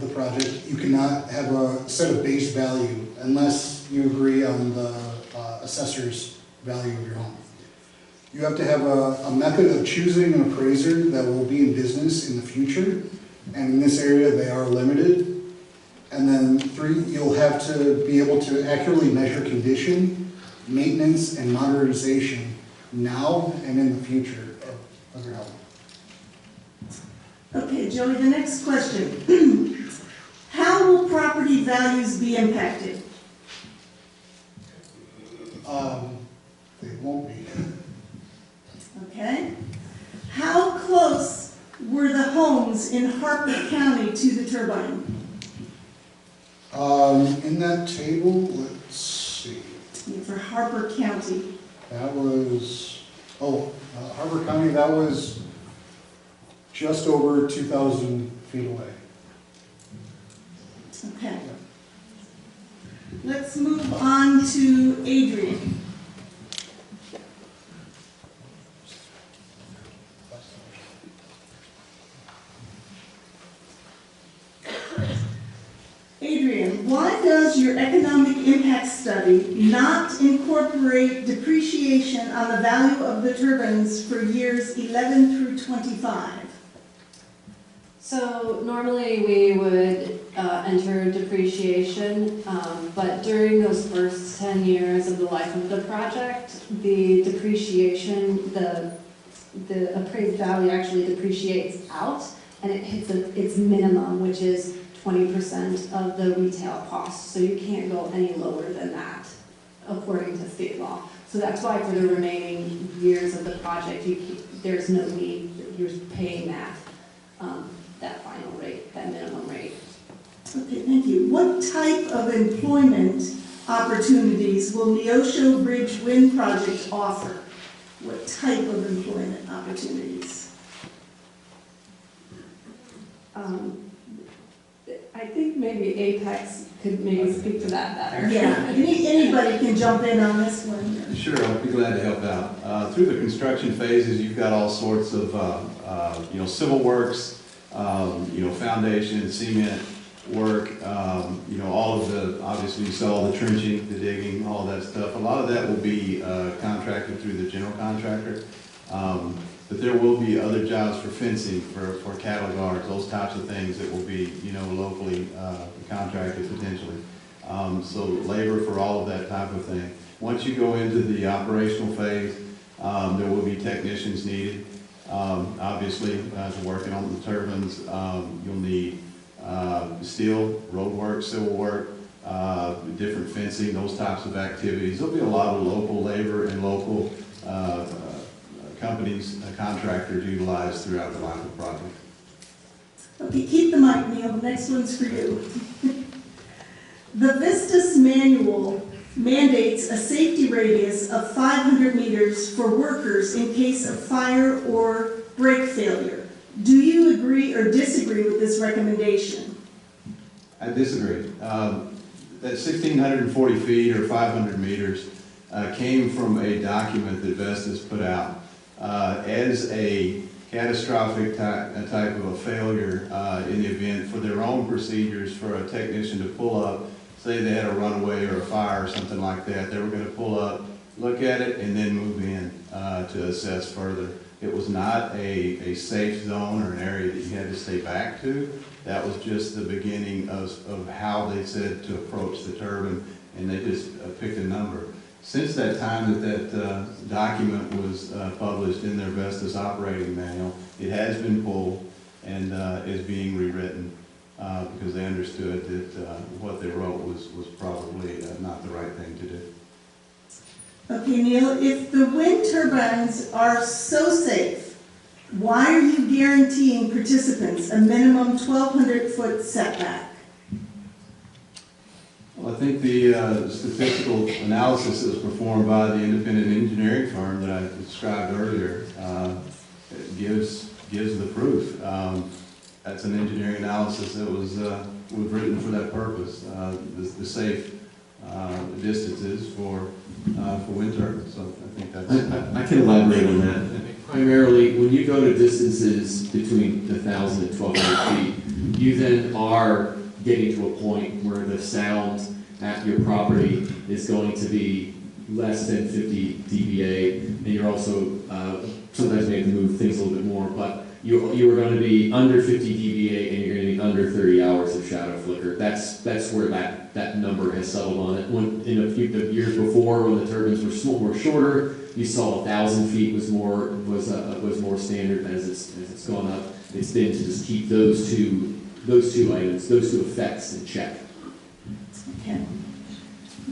of the project, you cannot have a set a base value unless you agree on the assessor's value of your home. You have to have a method of choosing an appraiser that will be in business in the future, and in this area they are limited. And then 3, you'll have to be able to accurately measure condition, maintenance, and modernization now and in the future of your home. Okay, Joey, the next question. How will property values be impacted? They won't be. Okay. How close were the homes in Harper County to the turbine? In that table, let's see. For Harper County. That was, Harbor County, that was just over 2,000 feet away. Okay. Let's move on to Adrian. Adrian, why does your economic impact study not incorporate depreciation on the value of the turbines for years 11 through 25? So normally we would enter depreciation, but during those first 10 years of the life of the project, the depreciation, the appraised value actually depreciates out, and it hits its minimum, which is 20% of the retail cost. So you can't go any lower than that, according to state law. So that's why for the remaining years of the project, there's no need, you're paying that final rate, that minimum rate. Okay, thank you. What type of employment opportunities will Neosho Bridge Wind Project offer? What type of employment opportunities? I think maybe Apex could maybe speak to that better. Yeah, anybody can jump in on this one. Sure, I'll be glad to help out. Through the construction phases, you've got all sorts of, civil works, foundation, cement work, all of the, obviously you saw the trenching, the digging, all that stuff. A lot of that will be contracted through the general contractor. But there will be other jobs for fencing, for cattle guards, those types of things that will be, locally contracted potentially. So labor for all of that type of thing. Once you go into the operational phase, there will be technicians needed. Obviously, as we're working on the turbines, you'll need steel, road work, civil work, different fencing, those types of activities. There'll be a lot of local labor and local companies, contractors utilized throughout the life of the project. Okay, keep the mic, Neil. The next one's for you. The Vistus manual mandates a safety radius of 500 meters for workers in case of fire or brake failure. Do you agree or disagree with this recommendation? I disagree. That 1,640 feet or 500 meters came from a document that Vestas put out as a catastrophic type of a failure in the event for their own procedures for a technician to pull up, say they had a runaway or a fire or something like that. They were going to pull up, look at it, and then move in to assess further. It was not a safe zone or an area that you had to stay back to. That was just the beginning of how they said to approach the turbine, and they just picked a number. Since that time that document was published in their Vestas operating manual, it has been pulled and is being rewritten because they understood that what they wrote was probably not the right thing to do. Okay, Neil, if the wind turbines are so safe, why are you guaranteeing participants a minimum 1,200-foot setback? Well, I think the statistical analysis that was performed by the independent engineering firm that I described earlier gives the proof. That's an engineering analysis that was written for that purpose, the safe distances for wind turbines. So I think that's... I can elaborate on that. primarily, when you go to distances between 1,000 and 1,200 feet, you then are getting to a point where the sound at your property is going to be less than 50 dBA, and you're also, sometimes may have to move things a little bit more, but you are going to be under 50 dBA and you're going to be under 30 hours of shadow flicker. That's where that number has settled on it. When, in a few years before, when the turbines were shorter, you saw 1,000 feet was more standard. As it's gone up, it's been to just keep those two items, those two effects in check. Okay.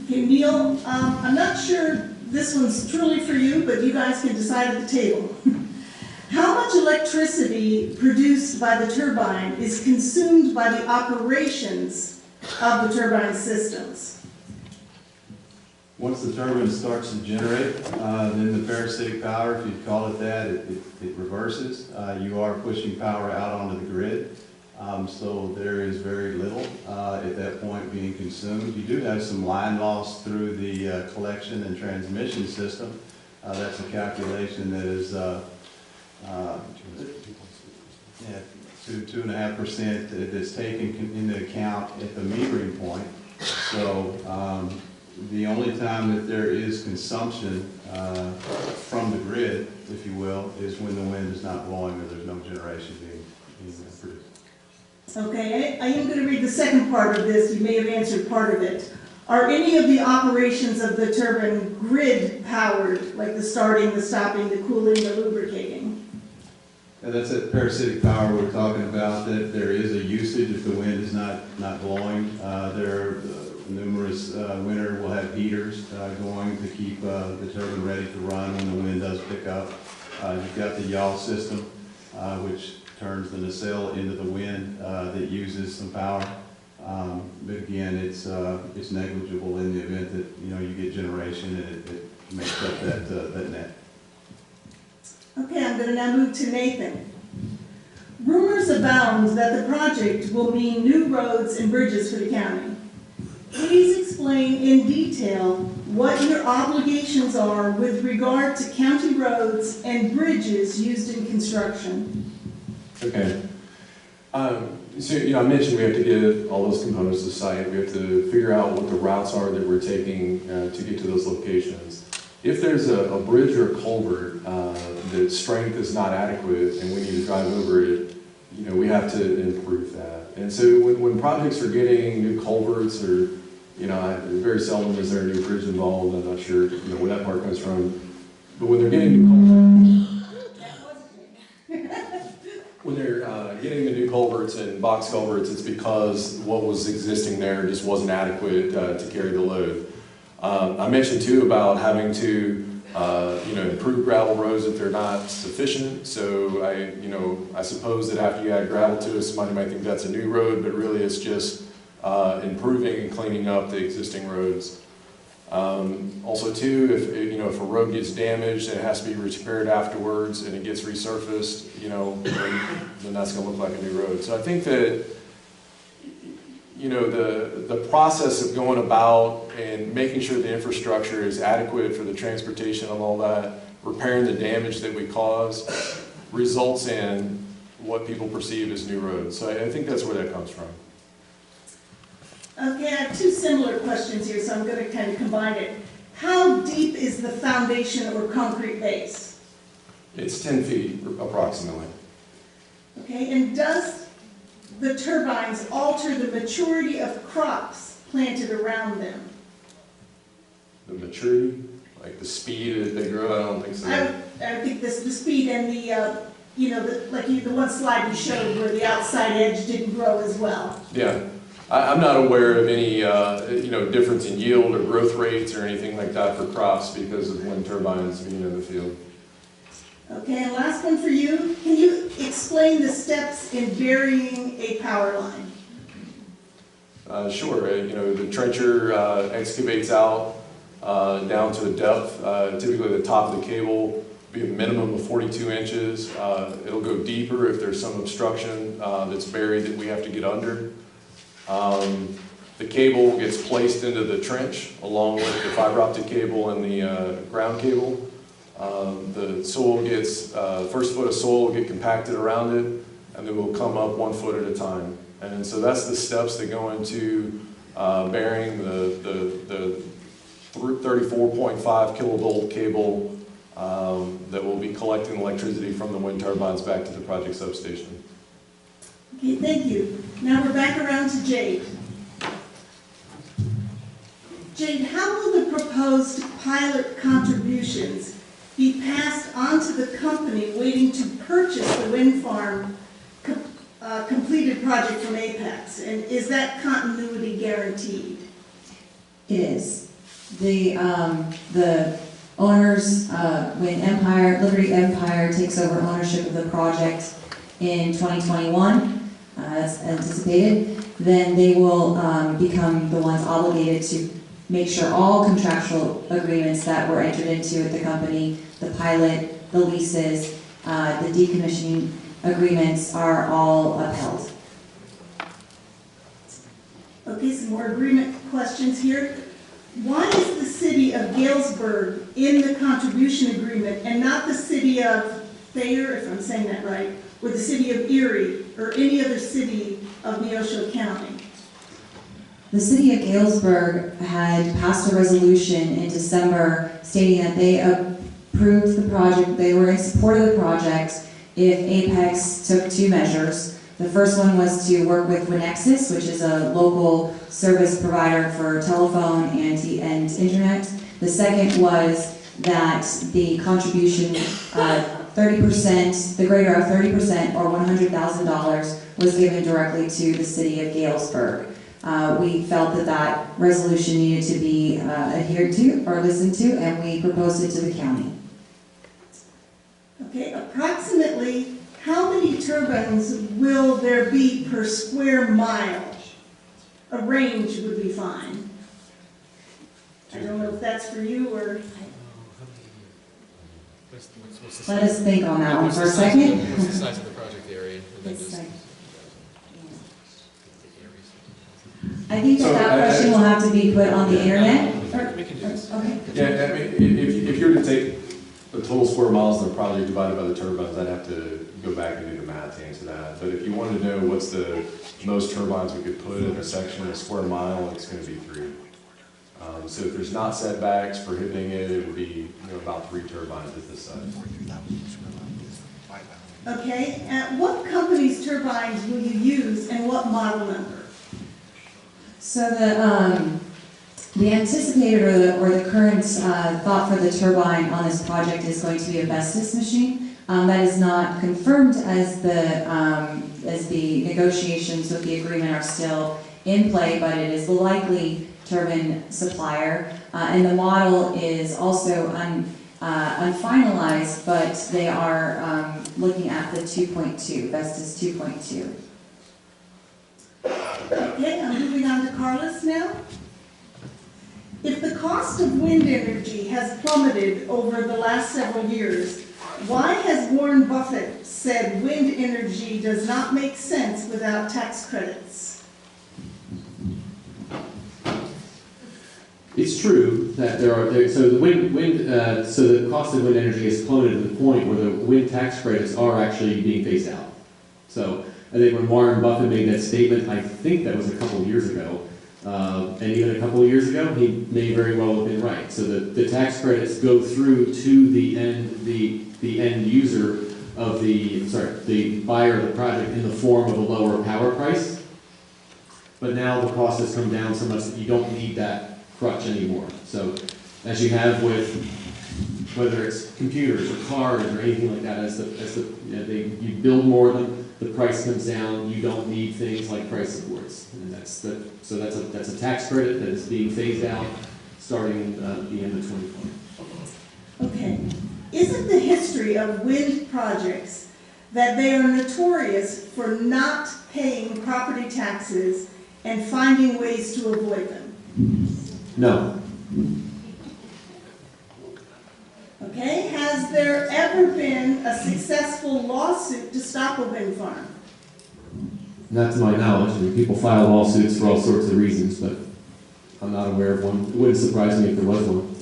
Okay, Neil, I'm not sure this one's truly for you, but you guys can decide at the table. How much electricity produced by the turbine is consumed by the operations of the turbine systems? Once the turbine starts to generate, then the parasitic power, if you call it that, it reverses. You are pushing power out onto the grid, so there is very little at that point being consumed. You do have some line loss through the collection and transmission system. That's a calculation that is 2.5% that's taken into account at the metering point. So the only time that there is consumption from the grid, if you will, is when the wind is not blowing or there's no generation being produced. Okay, I am going to read the second part of this. You may have answered part of it. Are any of the operations of the turbine grid powered, like the starting, the stopping, the cooling, the lubricating? And that's that parasitic power we're talking about, that there is a usage if the wind is not blowing. There are numerous, winter will have heaters going to keep the turbine ready to run when the wind does pick up. You've got the yaw system, which turns the nacelle into the wind that uses some power. But again, it's negligible in the event that you get generation and it makes up that net. Okay, I'm going to now move to Nathan. Rumors abound that the project will mean new roads and bridges for the county. Please explain in detail what your obligations are with regard to county roads and bridges used in construction. Okay. So, I mentioned we have to get all those components to the site. We have to figure out what the routes are that we're taking to get to those locations. If there's a bridge or a culvert that strength is not adequate and we need to drive over it, we have to improve that. And so when projects are getting new culverts or, very seldom is there a new bridge involved. I'm not sure, where that part comes from. But when they're getting new culverts and box culverts, it's because what was existing there just wasn't adequate to carry the load. I mentioned too about having to improve gravel roads if they're not sufficient. So I suppose that after you add gravel to it, somebody might think that's a new road, but really it's just improving and cleaning up the existing roads. Also too, if a road gets damaged and it has to be repaired afterwards and it gets resurfaced, then that's going to look like a new road. So I think that the process of going about and making sure the infrastructure is adequate for the transportation and all that, repairing the damage that we cause, results in what people perceive as new roads. So I think that's where that comes from. Okay, I have two similar questions here, so I'm going to kind of combine it. How deep is the foundation or concrete base? It's 10 feet approximately. Okay, and does the turbines alter the maturity of crops planted around them? The maturity, like the speed that they grow, I don't think so. I think the speed and the, the one slide you showed where the outside edge didn't grow as well. Yeah, I'm not aware of any, difference in yield or growth rates or anything like that for crops because of wind turbines being in the field. Okay, and last one for you. Can you explain the steps in burying a power line? Sure. The trencher excavates out down to a depth. Typically the top of the cable will be a minimum of 42 inches. It'll go deeper if there's some obstruction that's buried that we have to get under. The cable gets placed into the trench along with the fiber optic cable and the ground cable. The soil gets, first foot of soil will get compacted around it, and then we'll come up 1 foot at a time. And so that's the steps that go into burying the 34.5 kilovolt cable that will be collecting electricity from the wind turbines back to the project substation. Okay, thank you. Now we're back around to Jade. Jade, how will the proposed pilot contributions be passed on to the company waiting to purchase the wind farm completed project from Apex? And is that continuity guaranteed? It is. The owners, when Liberty Empire takes over ownership of the project in 2021, as anticipated, then they will become the ones obligated to make sure all contractual agreements that were entered into with the company, the pilot, the leases, the decommissioning agreements are all upheld. Okay, some more agreement questions here. Why is the city of Galesburg in the contribution agreement and not the city of Thayer, if I'm saying that right, or the city of Erie, or any other city of Neosho County? The city of Galesburg had passed a resolution in December stating that they approved the project, they were in support of the project if Apex took two measures. The first one was to work with Winexus, which is a local service provider for telephone and internet. The second was that the contribution, 30%, the greater of 30% or $100,000 was given directly to the city of Galesburg. We felt that that resolution needed to be adhered to or listened to, and we proposed it to the county. Okay, approximately how many turbines will there be per square mile? A range would be fine. I don't know if that's for you or... Let us think on that one for a second. What's the size of the project area? And then just I think that question will have to be put on the internet. we can do this. Okay. Yeah, I mean, if you were to take the total square miles of the project divided by the turbines, I'd have to go back and do the math to answer that. But if you wanted to know what's the most turbines we could put in a section, a square mile, it's going to be 3. So if there's not setbacks prohibiting it, it would be about 3 turbines at this size. Okay, and what company's turbines will you use and what model number? So the anticipated or the current thought for the turbine on this project is going to be a Vestas machine. That is not confirmed as the negotiations with the agreement are still in play, but it is the likely turbine supplier. And the model is also unfinalized, but they are looking at the 2.2, Vestas 2.2. Okay, I'm moving on to Carlos now. If the cost of wind energy has plummeted over the last several years, why has Warren Buffett said wind energy does not make sense without tax credits? It's true that so the cost of wind energy has plummeted to the point where the wind tax credits are actually being phased out. So I think when Warren Buffett made that statement, I think that was a couple of years ago, and even a couple of years ago, he may very well have been right. So the tax credits go through to the end user of the buyer of the project in the form of a lower power price. But now the cost has come down so much that you don't need that crutch anymore. So as you have with whether it's computers or cars or anything like that, you build more of them, the price comes down. You don't need things like price supports, and that's a tax credit that is being phased out starting at the end of 2020. Okay. Isn't the history of wind projects that they are notorious for not paying property taxes and finding ways to avoid them? No. Okay, has there ever been a successful lawsuit to stop a wind farm? Not to my knowledge. I mean, people file lawsuits for all sorts of reasons, but I'm not aware of one. It wouldn't surprise me if there was one.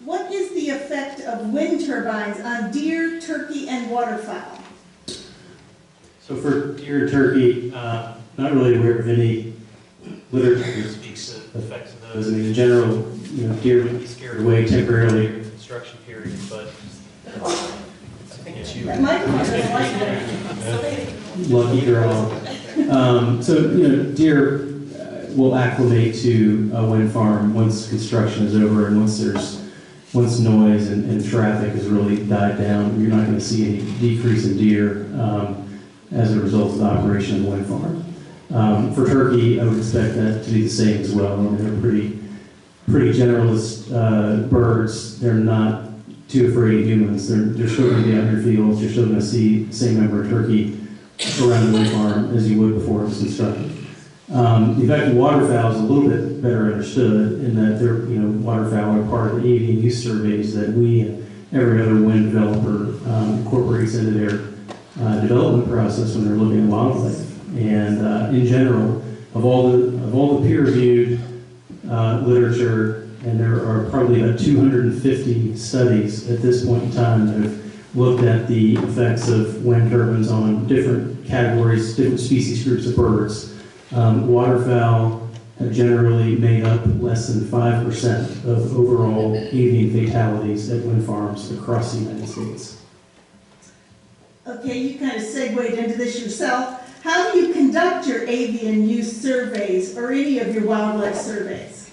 What is the effect of wind turbines on deer, turkey, and waterfowl? So for deer and turkey, not really aware of any literature that speaks to the effects of those. I mean, in general, deer would be scared away temporarily during the construction period, but I think it's you. That microphone doesn't like that. Lucky girl. So, deer will acclimate to a wind farm once construction is over and once noise and traffic has really died down. You're not going to see any decrease in deer as a result of the operation of the wind farm. For turkey, I would expect that to be the same as well. I mean, they're pretty generalist birds. They're not too afraid of humans. They're still going to be out in your fields. You're still going to see the same number of turkey around the wind farm as you would before it was constructed. The effect of waterfowl is a little bit better understood in that waterfowl are part of the avian use surveys that we and every other wind developer incorporates into their development process when they're looking at wildlife. And in general, of all the peer-reviewed literature, and there are probably about 250 studies at this point in time that have looked at the effects of wind turbines on different categories, different species groups of birds. Waterfowl have generally made up less than 5% of overall avian fatalities at wind farms across the United States. Okay, you kind of segued into this yourself. How do you conduct your avian use surveys or any of your wildlife surveys?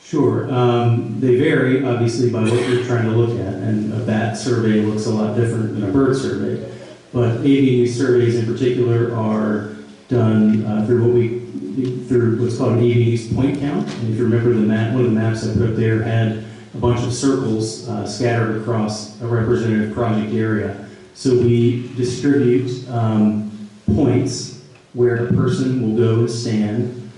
Sure. They vary, obviously, by what you're trying to look at, and a bat survey looks a lot different than a bird survey. But avian use surveys in particular are done through what's called an avian use point count. And if you remember the map, one of the maps I put up there had a bunch of circles scattered across a representative project area. So we distribute points where a person will go and stand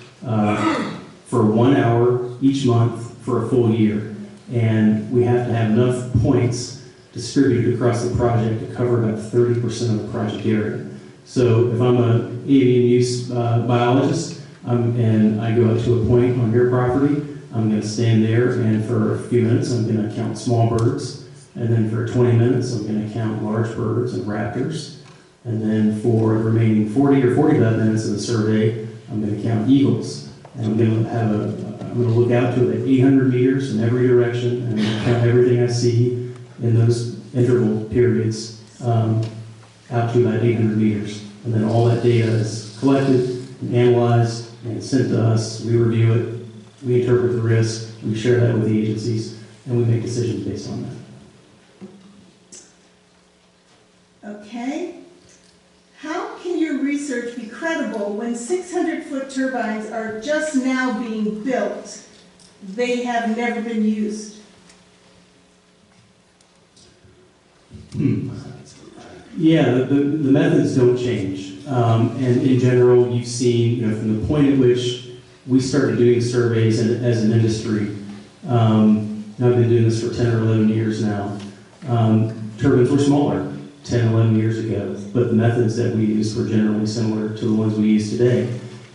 for 1 hour each month for a full year. And we have to have enough points distributed across the project to cover about 30% of the project area. So if I'm an avian use biologist and I go up to a point on your property, I'm going to stand there and for a few minutes I'm going to count small birds. And then for 20 minutes I'm going to count large birds and raptors. And then for the remaining 40 or 45 minutes of the survey, I'm going to count eagles. And I'm going to look out to at 800 meters in every direction and I'm going to count everything I see in those interval periods out to about 800 meters. And then all that data is collected and analyzed and sent to us. We review it, we interpret the risk, we share that with the agencies, and we make decisions based on that. Okay. How can your research be credible when 600-foot turbines are just now being built? They have never been used. Yeah, the methods don't change. And in general, you've seen, from the point at which we started doing surveys as an industry, I've been doing this for 10 or 11 years now, turbines were smaller 10, 11 years ago, but the methods that we used were generally similar to the ones we use today.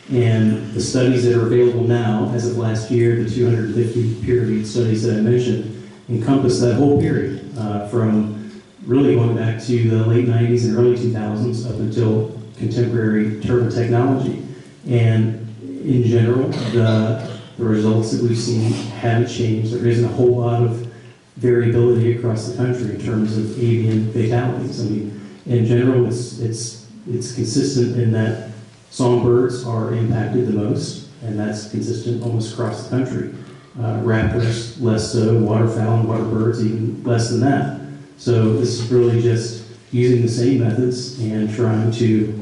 And the studies that are available now, as of last year, the 250 peer-reviewed studies that I mentioned, encompass that whole period, from really going back to the late 90s and early 2000s up until contemporary turbine technology. And in general, the results that we've seen haven't changed. There isn't a whole lot of variability across the country in terms of avian fatalities. I mean, in general, it's consistent in that songbirds are impacted the most, and that's consistent almost across the country. Raptors, less so, waterfowl and waterbirds, even less than that. So this is really just using the same methods and trying to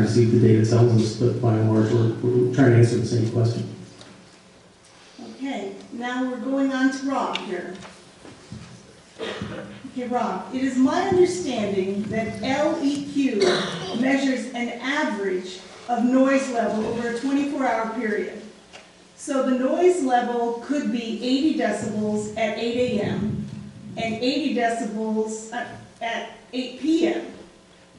see if the data tells us, but by and large, we're trying to answer the same question. Okay, now we're going on to Rob here. Okay, Rob, it is my understanding that LEQ measures an average of noise level over a 24-hour period. So the noise level could be 80 decibels at 8 a.m. and 80 decibels at 8 p.m.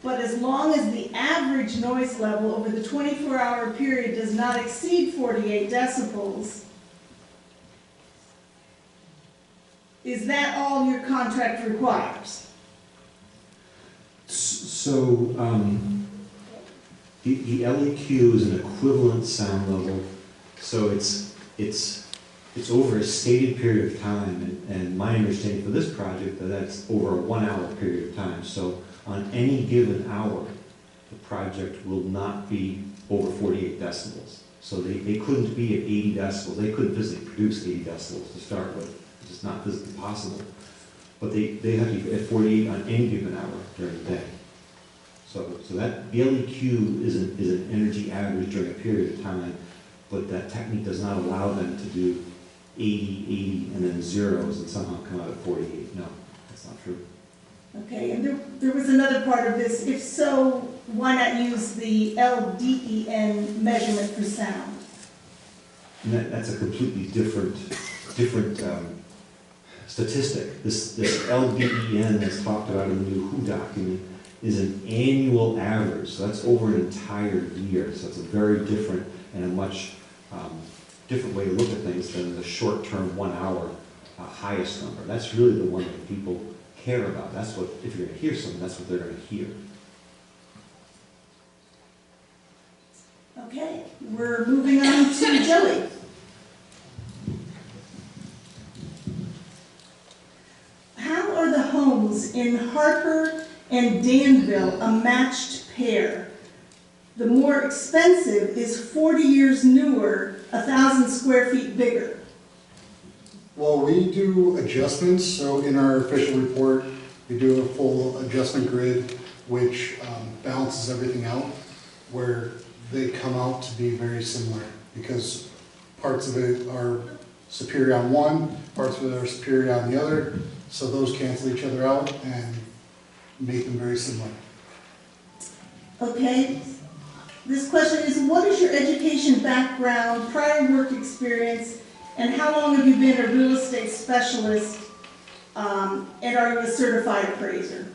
But as long as the average noise level over the 24-hour period does not exceed 48 decibels, Is that all your contract requires? So, the LEQ is an equivalent sound level, so it's over a stated period of time, and my understanding for this project, that's over a 1 hour period of time. So on any given hour, the project will not be over 48 decibels. So they couldn't be at 80 decibels, they couldn't physically produce 80 decibels to start with. It's just not physically possible. But they have to be at 48 on any given hour during the day. So that the LEQ is an energy average during a period of time, but that technique does not allow them to do 80, and then zeros and somehow come out at 48. No, that's not true. Okay, and there was another part of this. If so, why not use the LDEN measurement for sound? And that's a completely different statistic. This LDEN that's talked about in the new WHO document is an annual average, so that's over an entire year. So it's a very different and a much different way to look at things than the short-term 1 hour highest number. That's really the one that people care about. That's what, if you're going to hear something, that's what they're going to hear. Okay, we're moving on to Joey. How are the homes in Harper and Danville a matched pair? The more expensive is 40 years newer, 1,000 square feet bigger. Well, we do adjustments, so in our official report, we do a full adjustment grid, which balances everything out, where they come out to be very similar, because parts of it are superior on one, parts of it are superior on the other, so those cancel each other out and make them very similar. Okay, this question is, what is your education background, prior work experience, and how long have you been a real estate specialist, and are you a certified appraiser?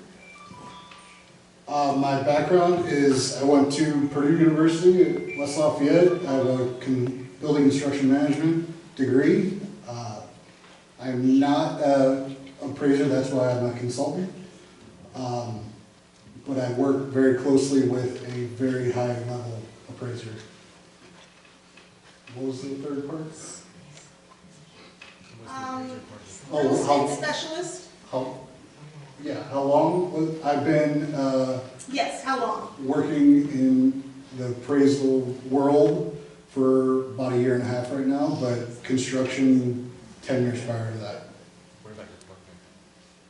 My background is, I went to Purdue University at West Lafayette. I have a building construction management degree. I'm not an appraiser, that's why I'm a consultant. But I work very closely with a very high level appraiser. What was the third part? Real estate specialist? How long? I've been Yes, how long? working in the appraisal world for about 1.5 years right now, but construction 10 years prior to that. What about your partner?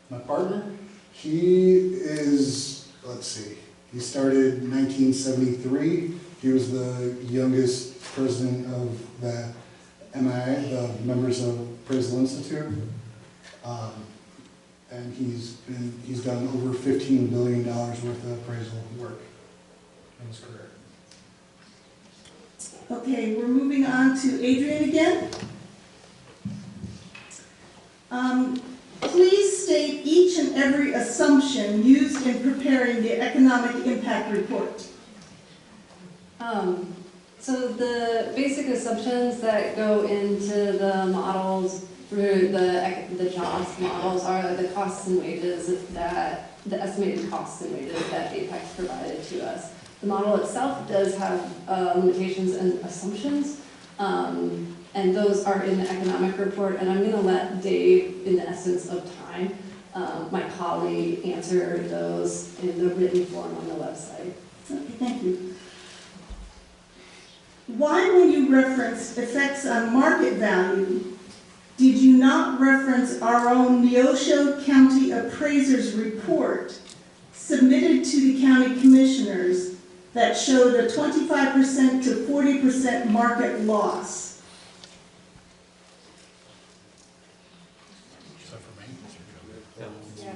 My partner, he is, let's see, he started in 1973. He was the youngest president of the MAH, the Members of Appraisal Institute. And he's done over $15 billion worth of appraisal work in his career. Okay, we're moving on to Adrian again. Please state each and every assumption used in preparing the economic impact report. So the basic assumptions that go into the models through the jobs models are the costs and wages the estimated costs and wages that Apex provided to us. The model itself does have limitations and assumptions, and those are in the economic report, and I'm going to let Dave, in the essence of time, my colleague, answer those in the written form on the website. Okay, thank you. Why, when you referenced effects on market value, did you not reference our own Neosho County Appraiser's report submitted to the county commissioners that showed a 25% to 40% market loss? Is that for me? Yeah.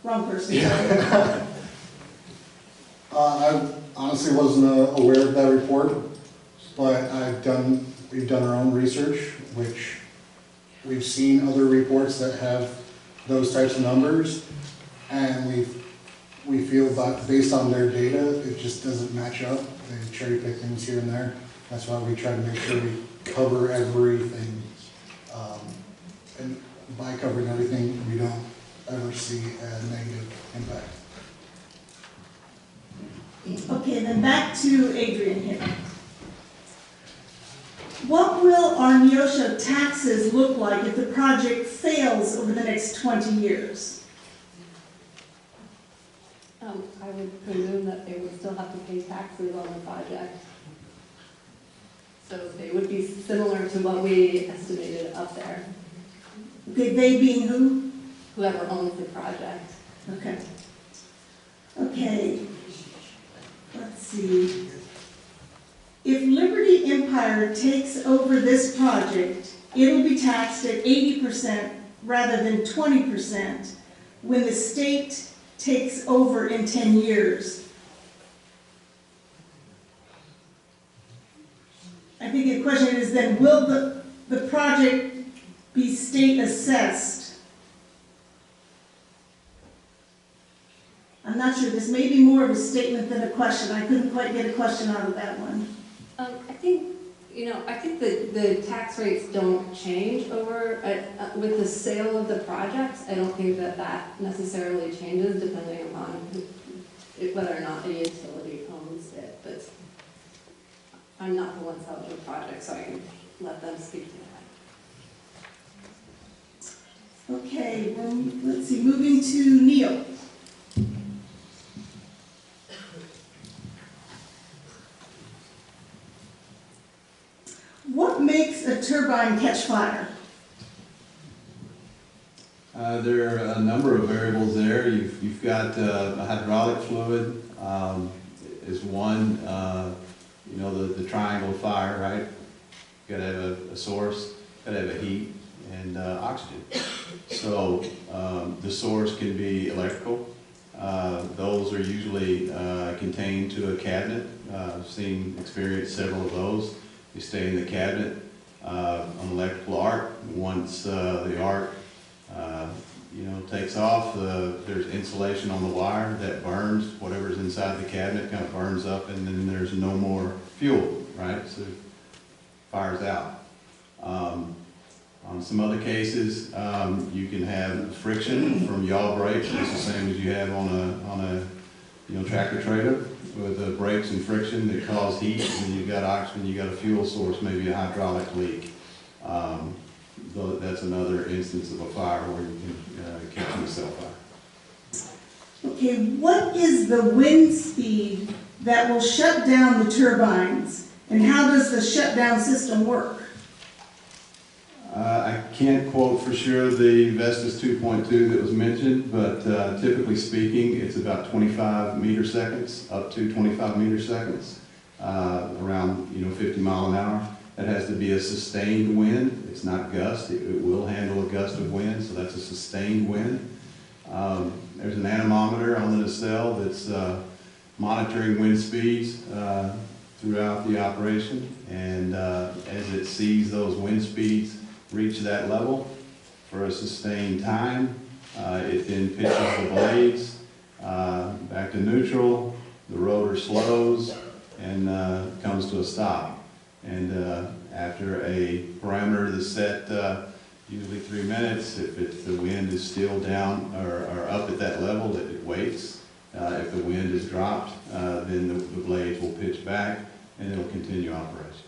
Wrong person. I honestly wasn't aware of that report, but we've done our own research, which we've seen other reports that have those types of numbers, and we feel that based on their data, it just doesn't match up. They cherry pick things here and there. That's why we try to make sure we cover everything. And by covering everything, we don't ever see a negative impact. Okay, then back to Adrian here. What will our Neosho taxes look like if the project fails over the next 20 years? I would presume that they would still have to pay taxes on the project. So they would be similar to what we estimated up there, Okay, they being who? whoever owns the project. Okay. Okay. Let's see. If Liberty Empire takes over this project, it'll be taxed at 80% rather than 20% when the state takes over in 10 years. I think the question is then, will the project be state assessed? I'm not sure, this may be more of a statement than a question. I couldn't quite get a question out of that one. I think the tax rates don't change over, with the sale of the projects. I don't think that necessarily changes depending upon whether or not a utility owns it, but I'm not the one selling the project, so I can let them speak to that. Okay, well, let's see, moving to Neil. What makes a turbine catch fire? There are a number of variables there. You've got a hydraulic fluid is one, the triangle of fire, right? You gotta have a source, gotta have a heat, and oxygen. So the source can be electrical. Those are usually contained to a cabinet. I've experienced several of those. You stay in the cabinet on electrical arc. Once the arc takes off, there's insulation on the wire that burns. Whatever's inside the cabinet kind of burns up, and then there's no more fuel, right? So fire's out. On some other cases, you can have friction from yaw brakes, just the same as you have on a tractor trailer, with the brakes and friction that cause heat, and you've got oxygen, you've got a fuel source, maybe a hydraulic leak. That's another instance of a fire where you can catch yourself fire. Okay, what is the wind speed that will shut down the turbines, and how does the shutdown system work? I can't quote for sure the Vestas 2.2 that was mentioned, but typically speaking, it's about 25 meter seconds, up to 25 meter seconds, around 50 mile an hour. That has to be a sustained wind. It's not gust. It will handle a gust of wind, so that's a sustained wind. There's an anemometer on the nacelle that's monitoring wind speeds throughout the operation, and as it sees those wind speeds reach that level for a sustained time, it then pitches the blades back to neutral, the rotor slows, and comes to a stop. And after a parameter that's set, usually 3 minutes, if the wind is still down or up at that level, it waits. If the wind is dropped, then the blades will pitch back and it'll continue operation.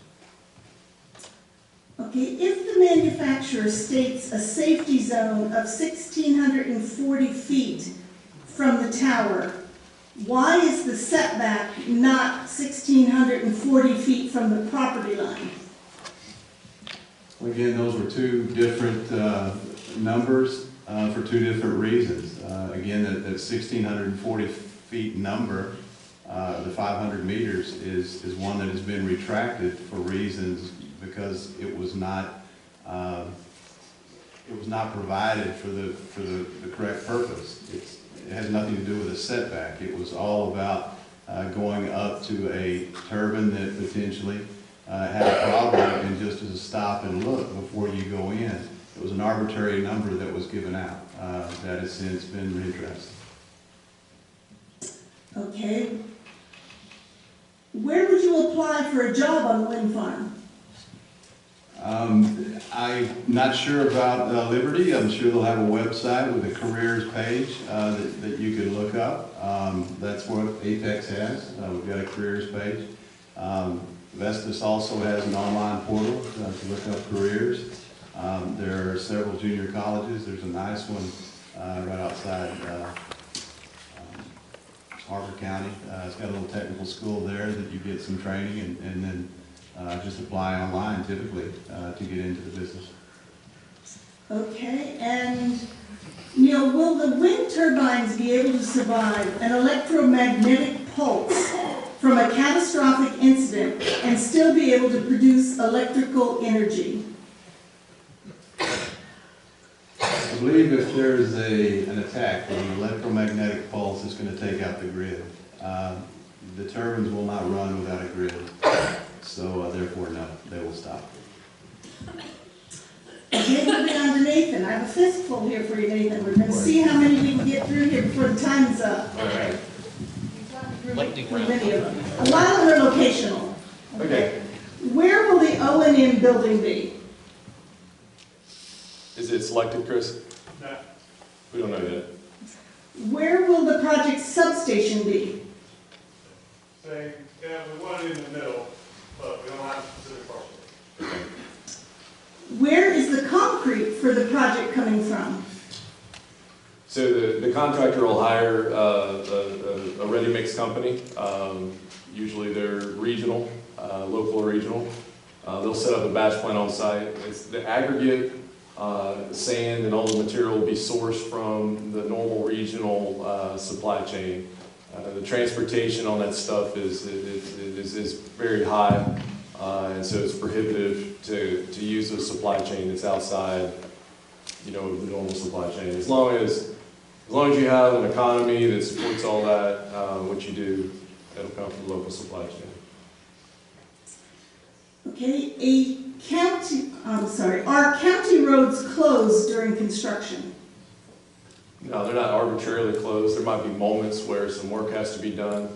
Okay, if the manufacturer states a safety zone of 1,640 feet from the tower, why is the setback not 1,640 feet from the property line? Again, those were two different numbers for two different reasons. Again, that 1,640 feet number, the 500 meters, is one that has been retracted for reasons because it was not provided for the correct purpose. It has nothing to do with a setback. It was all about going up to a turbine that potentially had a problem, and just as a stop and look before you go in. It was an arbitrary number that was given out. That has since been readdressed. Okay. Where would you to apply for a job on the wind farm? I'm not sure about Liberty. I'm sure they'll have a website with a careers page that you can look up. That's what Apex has. We've got a careers page. Vestas also has an online portal to look up careers. There are several junior colleges. There's a nice one right outside Harper County. It's got a little technical school there that you get some training and then just apply online typically to get into the business. Okay, and Neil, will the wind turbines be able to survive an electromagnetic pulse from a catastrophic incident and still be able to produce electrical energy? I believe if there's an attack, an electromagnetic pulse is going to take out the grid. The turbines will not run without a grid, so therefore no, they will stop. Okay, moving on to Nathan. I have a fistful here for you, Nathan. We're going to see how many we can get through here before the time's up. All right. Lightning round. Many of them. A lot of them are locational. Okay. Where will the O&M building be? Is it selected, Chris? No. We don't know yet. Where will the project substation be? Say, yeah, we want it in the middle, but we don't have a specific parcel. Okay. Where is the concrete for the project coming from? So the contractor will hire a ready-mix company. Usually they're regional, local or regional. They'll set up a batch plant on site. It's the aggregate, sand and all the material will be sourced from the normal regional supply chain. The transportation on that stuff is very high, and so it's prohibitive to use a supply chain that's outside, you know, the normal supply chain. As long as you have an economy that supports all that, what you do, it'll come from the local supply chain. Okay, are county roads closed during construction? No, they're not arbitrarily closed. There might be moments where some work has to be done,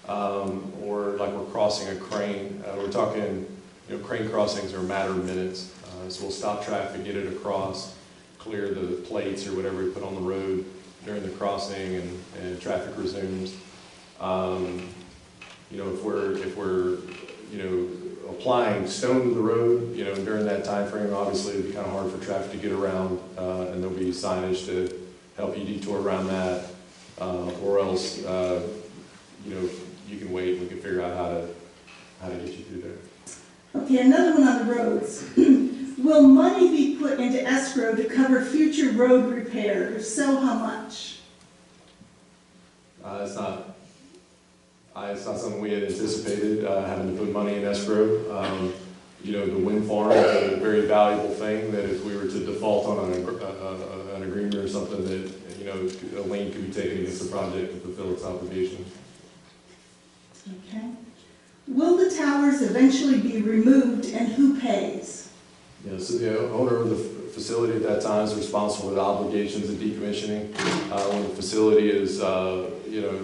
or like we're crossing a crane. We're talking, you know, crane crossings are a matter of minutes. So we'll stop traffic, get it across, clear the plates or whatever we put on the road during the crossing, and traffic resumes. You know, if we're you know, applying stone to the road, you know, during that time frame, obviously it'd be kind of hard for traffic to get around, and there'll be signage to help you detour around that, or else, you know, you can wait and we can figure out how to get you through there. Okay, another one on the roads. Will money be put into escrow to cover future road repair? If so, how much? It's not something we had anticipated, having to put money in escrow. You know, the wind farm is a very valuable thing that if we were to default on an agreement or something, that, you know, a lien could be taken against the project to fulfill its obligations. Okay. Will the towers eventually be removed, and who pays? Yeah, so the owner of the facility at that time is responsible for the obligations of decommissioning. When the facility is, you know,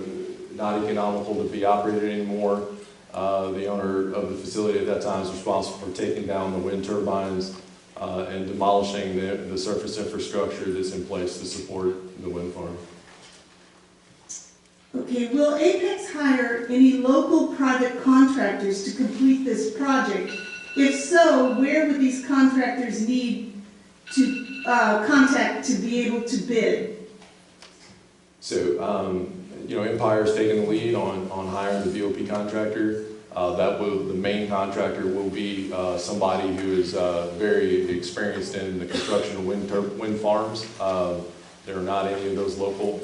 not economical to be operated anymore, the owner of the facility at that time is responsible for taking down the wind turbines and demolishing the surface infrastructure that's in place to support the wind farm. Okay, will Apex hire any local private contractors to complete this project? If so, where would these contractors need to contact to be able to bid? So, you know, Empire's taking the lead on hiring the VOP contractor. The main contractor will be somebody who is very experienced in the construction of wind farms. There are not any of those local.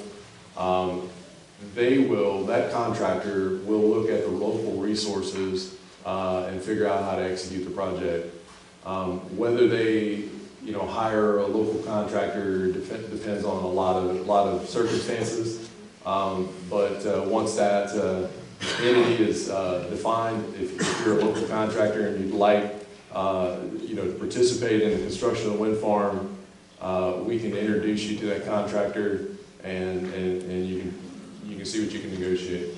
That contractor will look at the local resources and figure out how to execute the project. Whether they, you know, hire a local contractor depends on a lot of circumstances. But once that entity is defined, if you're a local contractor and you'd like, you know, to participate in the construction of the wind farm, we can introduce you to that contractor, and you can see what you can negotiate.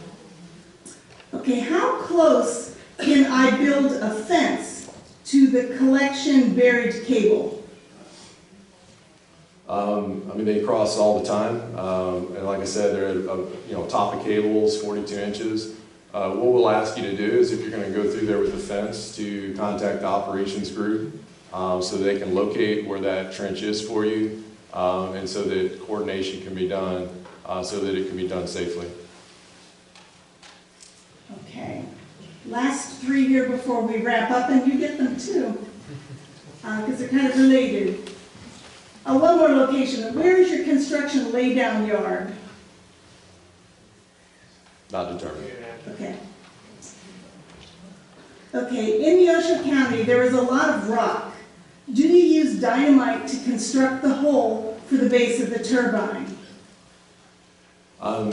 Okay, how close can I build a fence to the collection buried cable? I mean, they cross all the time, and like I said, they're at, top of cables, 42 inches. What we'll ask you to do is, if you're going to go through there with the fence, to contact the operations group so they can locate where that trench is for you, and so that coordination can be done so that it can be done safely. Okay. Last three here before we wrap up, and you get them too, because they're kind of related. One more location. Where is your construction laydown yard? Not determined. Okay. Okay, in Neosho County, there is a lot of rock. Do you use dynamite to construct the hole for the base of the turbine? A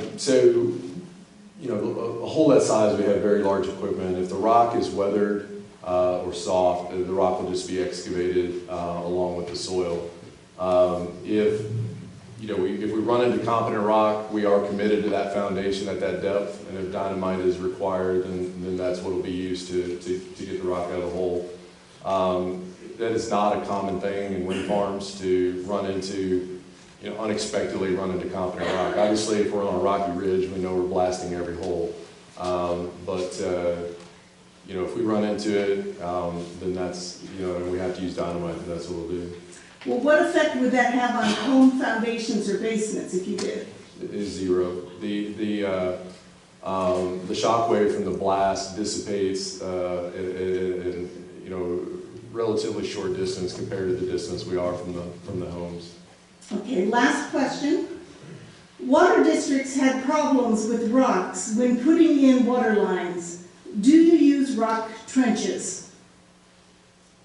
hole that size, we have very large equipment. If the rock is weathered or soft, the rock will just be excavated along with the soil. If we run into competent rock, we are committed to that foundation at that depth, and if dynamite is required, then that's what will be used to get the rock out of the hole. That is not a common thing in wind farms, to run into, unexpectedly run into competent rock. Obviously, if we're on a rocky ridge, we know we're blasting every hole. If we run into it, then that's, and we have to use dynamite, then that's what we'll do. Well, what effect would that have on home foundations or basements if you did? It is zero. The shock wave from the blast dissipates in relatively short distance compared to the distance we are from the homes. Okay, last question. Water districts had problems with rocks when putting in water lines. Do you use rock trenches?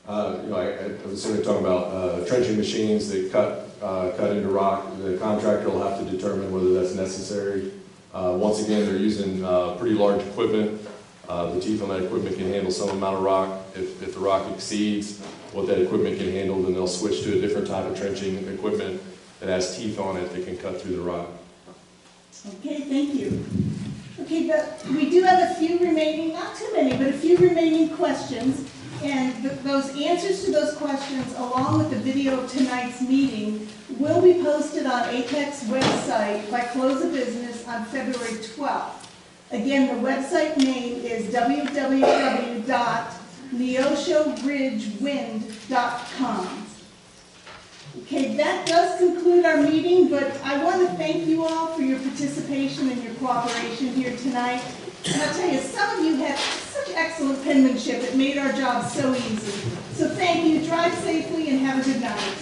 I was sort of talking about trenching machines that cut into rock. The contractor will have to determine whether that's necessary. Once again, they're using pretty large equipment. The teeth on that equipment can handle some amount of rock. If the rock exceeds what that equipment can handle, then they'll switch to a different type of trenching equipment that has teeth on it that can cut through the rock. Okay, thank you. Okay, but we do have a few remaining, not too many, but a few remaining questions. And those answers to those questions, along with the video of tonight's meeting, will be posted on APEC's website by close of business on February 12th. Again, the website name is www.neoshoridgewind.com. Okay, that does conclude our meeting, but I want to thank you all for your participation and your cooperation here tonight. And I'll tell you, some of you had such excellent penmanship, it made our job so easy. So thank you, drive safely, and have a good night.